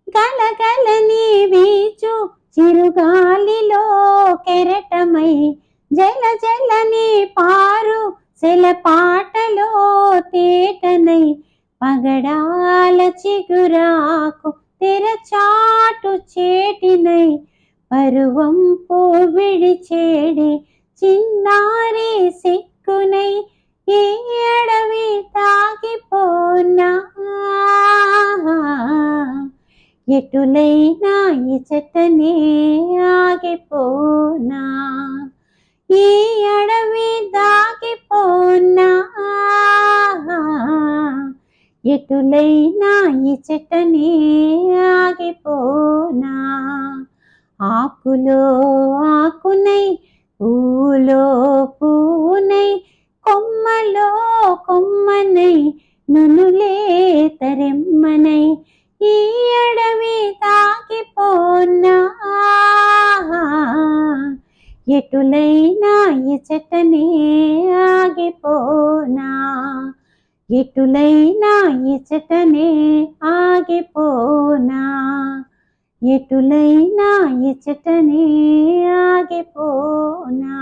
గలగలని వీచు చిరుగాలిలో కెరటమై జల జలని పారు సెలపాటలో తేటనై పగడాల చిగురాకు తెరచాటు చేటినై పరువంపు విడిచేడి చిన్నారి సిక్కునై ఈ అడవి తాగిపోనా ఎటులైనా ఇచటనే ఆగిపోనా ఈ అడవి దాగిపోనా ఎటులైనా ఇచటనే ఆగిపోనా ఆకులో ఆకునై పూలో పూనై కొమ్మలో కొమ్మనై నునులే తరెమ్మనై ఈ అడవి తాగిపోనా ఎటులైనా ఇచటనే ఆగిపోనా ఎటులైనా ఇచటనే ఆగిపోనా ఎటులైనా ఇచటనే ఆగిపోనా